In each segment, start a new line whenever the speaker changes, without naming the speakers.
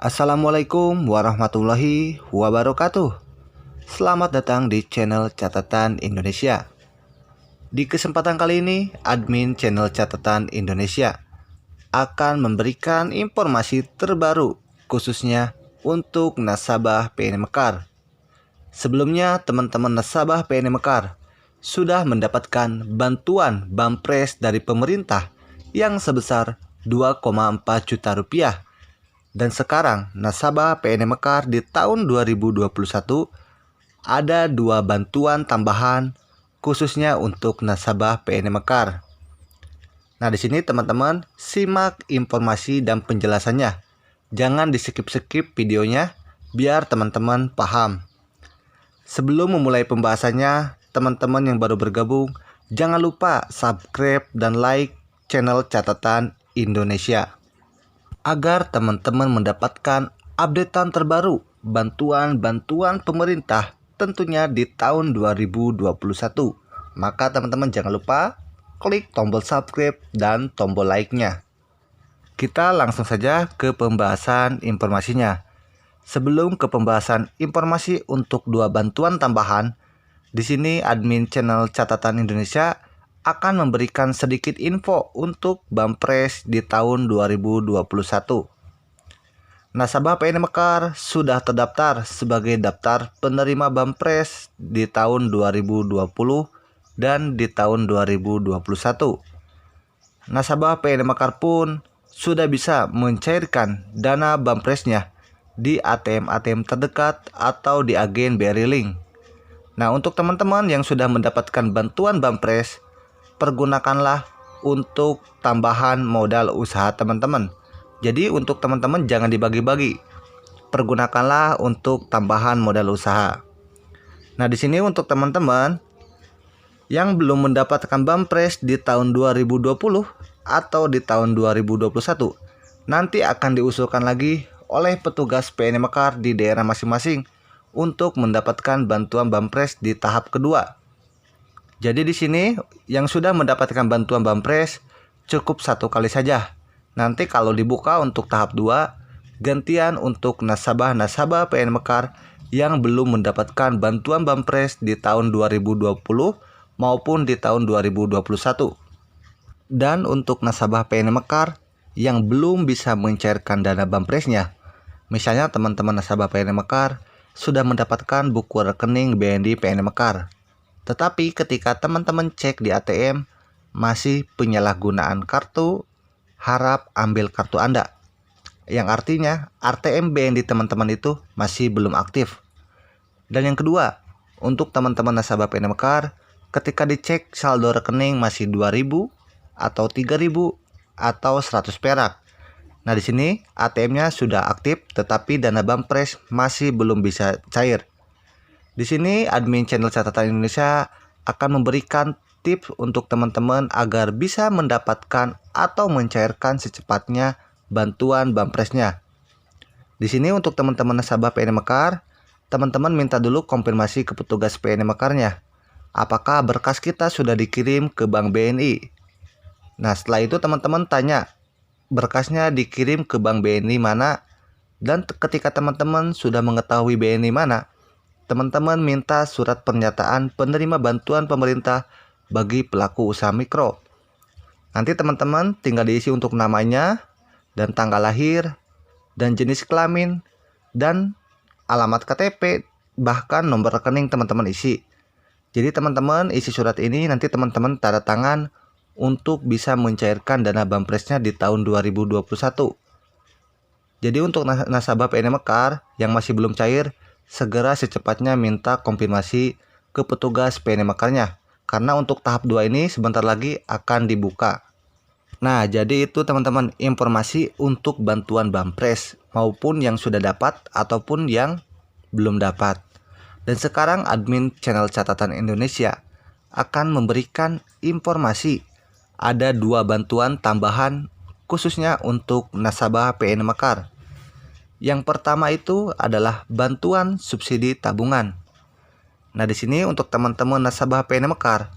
Assalamualaikum warahmatullahi wabarakatuh. Selamat datang di channel Catatan Indonesia. Di kesempatan kali ini, admin channel Catatan Indonesia akan memberikan informasi terbaru khususnya untuk nasabah PNM Mekar. Sebelumnya, teman-teman nasabah PNM Mekar sudah mendapatkan bantuan Bampres dari pemerintah yang sebesar 2,4 juta rupiah. Dan sekarang nasabah PNM Mekar di tahun 2021 ada dua bantuan tambahan khususnya untuk nasabah PNM Mekar. Nah, di sini teman-teman simak informasi dan penjelasannya. Jangan di-skip-skip videonya biar teman-teman paham. Sebelum memulai pembahasannya, teman-teman yang baru bergabung, jangan lupa subscribe dan like channel Catatan Indonesia agar teman-teman mendapatkan updatean terbaru bantuan-bantuan pemerintah tentunya di tahun 2021. Maka teman-teman jangan lupa klik tombol subscribe dan tombol like-nya. Kita langsung saja ke pembahasan informasinya. Sebelum ke pembahasan informasi untuk dua bantuan tambahan, di sini admin channel Catatan Indonesia akan memberikan sedikit info untuk Bampres di tahun 2021. Nasabah PNM Mekar sudah terdaftar sebagai daftar penerima Bampres di tahun 2020 dan di tahun 2021. Nasabah PNM Mekar pun sudah bisa mencairkan dana Bampresnya di ATM-ATM terdekat atau di agen BRI Link. Nah, untuk teman-teman yang sudah mendapatkan bantuan Bampres, pergunakanlah untuk tambahan modal usaha teman-teman. Jadi untuk teman-teman jangan dibagi-bagi. Pergunakanlah untuk tambahan modal usaha. Nah, di sini untuk teman-teman yang belum mendapatkan Bampres di tahun 2020 atau di tahun 2021, nanti akan diusulkan lagi oleh petugas PNM Mekar di daerah masing-masing untuk mendapatkan bantuan Bampres di tahap kedua. Jadi di sini yang sudah mendapatkan bantuan Bampres cukup satu kali saja. Nanti kalau dibuka untuk tahap 2, gantian untuk nasabah-nasabah PNM Mekar yang belum mendapatkan bantuan Bampres di tahun 2020 maupun di tahun 2021. Dan untuk nasabah PNM Mekar yang belum bisa mencairkan dana Bampresnya, misalnya teman-teman nasabah PNM Mekar sudah mendapatkan buku rekening BNI PNM Mekar, tetapi ketika teman-teman cek di ATM masih penyalahgunaan kartu, harap ambil kartu Anda. Yang artinya ATM BNI teman-teman itu masih belum aktif. Dan yang kedua, untuk teman-teman nasabah PNM Mekar, ketika dicek saldo rekening masih 2.000 atau 3.000 atau 100 perak. Nah, di sini ATM-nya sudah aktif tetapi dana Bampres masih belum bisa cair. Di sini admin channel Catatan Indonesia akan memberikan tips untuk teman-teman agar bisa mendapatkan atau mencairkan secepatnya bantuan Bampresnya. Di sini untuk teman-teman nasabah PNM Mekar, teman-teman minta dulu konfirmasi ke petugas PNM Mekarnya. Apakah berkas kita sudah dikirim ke Bank BNI? Nah, setelah itu teman-teman tanya berkasnya dikirim ke Bank BNI mana, dan ketika teman-teman sudah mengetahui BNI mana, teman-teman minta surat pernyataan penerima bantuan pemerintah bagi pelaku usaha mikro. Nanti teman-teman tinggal diisi untuk namanya dan tanggal lahir dan jenis kelamin dan alamat KTP, bahkan nomor rekening teman-teman isi. Jadi teman-teman isi surat ini, nanti teman-teman tanda tangan untuk bisa mencairkan dana Bampresnya di tahun 2021. Jadi untuk nasabah PNM Mekar yang masih belum cair, segera secepatnya minta konfirmasi ke petugas PNM Mekarnya. Karena untuk tahap 2 ini sebentar lagi akan dibuka. Nah, jadi itu teman-teman informasi untuk bantuan Bampres maupun yang sudah dapat ataupun yang belum dapat. Dan sekarang admin channel Catatan Indonesia akan memberikan informasi. Ada dua bantuan tambahan khususnya untuk nasabah PNM Mekar. Yang pertama itu adalah bantuan subsidi tabungan. Nah, di sini untuk teman-teman nasabah PNM Mekar,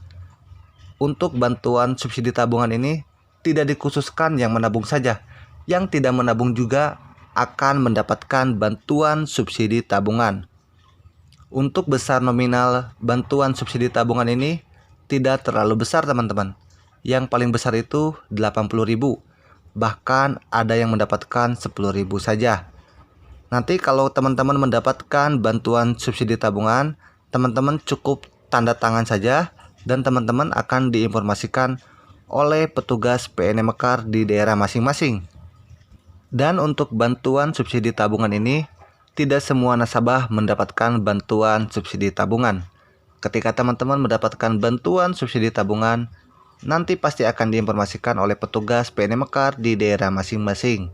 untuk bantuan subsidi tabungan ini tidak dikhususkan yang menabung saja. Yang tidak menabung juga akan mendapatkan bantuan subsidi tabungan. Untuk besar nominal bantuan subsidi tabungan ini tidak terlalu besar teman-teman. Yang paling besar itu 80.000. Bahkan ada yang mendapatkan 10.000 saja. Nanti kalau teman-teman mendapatkan bantuan subsidi tabungan, teman-teman cukup tanda tangan saja dan teman-teman akan diinformasikan oleh petugas PNM Mekar di daerah masing-masing. Dan untuk bantuan subsidi tabungan ini, tidak semua nasabah mendapatkan bantuan subsidi tabungan. Ketika teman-teman mendapatkan bantuan subsidi tabungan, nanti pasti akan diinformasikan oleh petugas PNM Mekar di daerah masing-masing.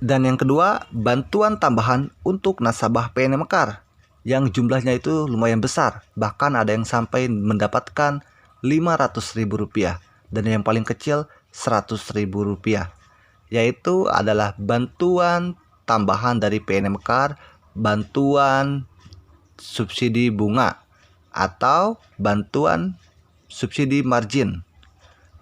Dan yang kedua, bantuan tambahan untuk nasabah PNM Mekar yang jumlahnya itu lumayan besar. Bahkan ada yang sampai mendapatkan Rp500.000 dan yang paling kecil Rp100.000. Yaitu adalah bantuan tambahan dari PNM Mekar, bantuan subsidi bunga atau bantuan subsidi margin.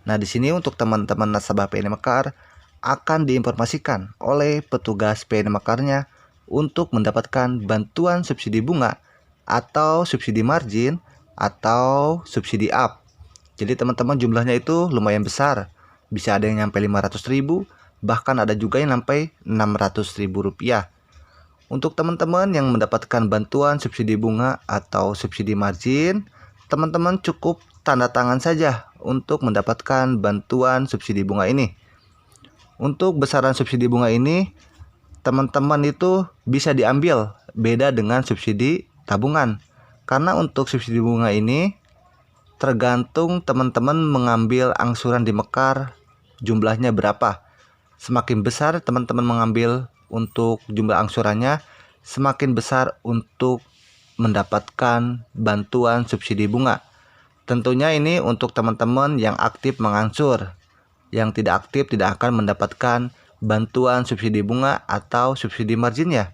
Nah, di sini untuk teman-teman nasabah PNM Mekar akan diinformasikan oleh petugas PNM Mekarnya untuk mendapatkan bantuan subsidi bunga atau subsidi margin atau subsidi up. Jadi teman-teman jumlahnya itu lumayan besar. Bisa ada yang nyampe 500.000, bahkan ada juga yang sampai Rp600.000. Untuk teman-teman yang mendapatkan bantuan subsidi bunga atau subsidi margin, teman-teman cukup tanda tangan saja untuk mendapatkan bantuan subsidi bunga ini. Untuk besaran subsidi bunga ini, teman-teman itu bisa diambil beda dengan subsidi tabungan. Karena untuk subsidi bunga ini tergantung teman-teman mengambil angsuran di Mekar jumlahnya berapa. Semakin besar teman-teman mengambil untuk jumlah angsurannya, semakin besar untuk mendapatkan bantuan subsidi bunga. Tentunya ini untuk teman-teman yang aktif mengangsur. Yang tidak aktif tidak akan mendapatkan bantuan subsidi bunga atau subsidi marginnya.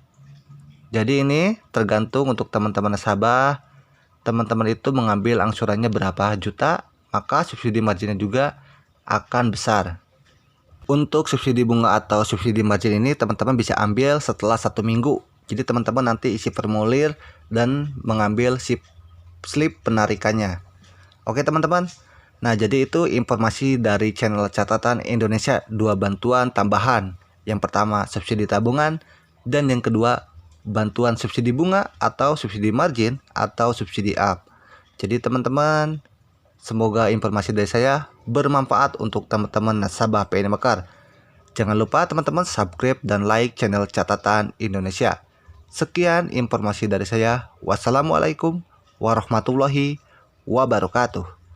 Jadi ini tergantung untuk teman-teman nasabah. Teman-teman itu mengambil angsurannya berapa juta, maka subsidi marginnya juga akan besar. Untuk subsidi bunga atau subsidi margin ini teman-teman bisa ambil setelah 1 minggu. Jadi teman-teman nanti isi formulir dan mengambil slip penarikannya. Oke teman-teman. Nah, jadi itu informasi dari channel Catatan Indonesia 2 bantuan tambahan. Yang pertama subsidi tabungan dan yang kedua bantuan subsidi bunga atau subsidi margin atau subsidi up. Jadi teman-teman, semoga informasi dari saya bermanfaat untuk teman-teman nasabah PNM Mekar. Jangan lupa teman-teman subscribe dan like channel Catatan Indonesia. Sekian informasi dari saya. Wassalamualaikum warahmatullahi wabarakatuh.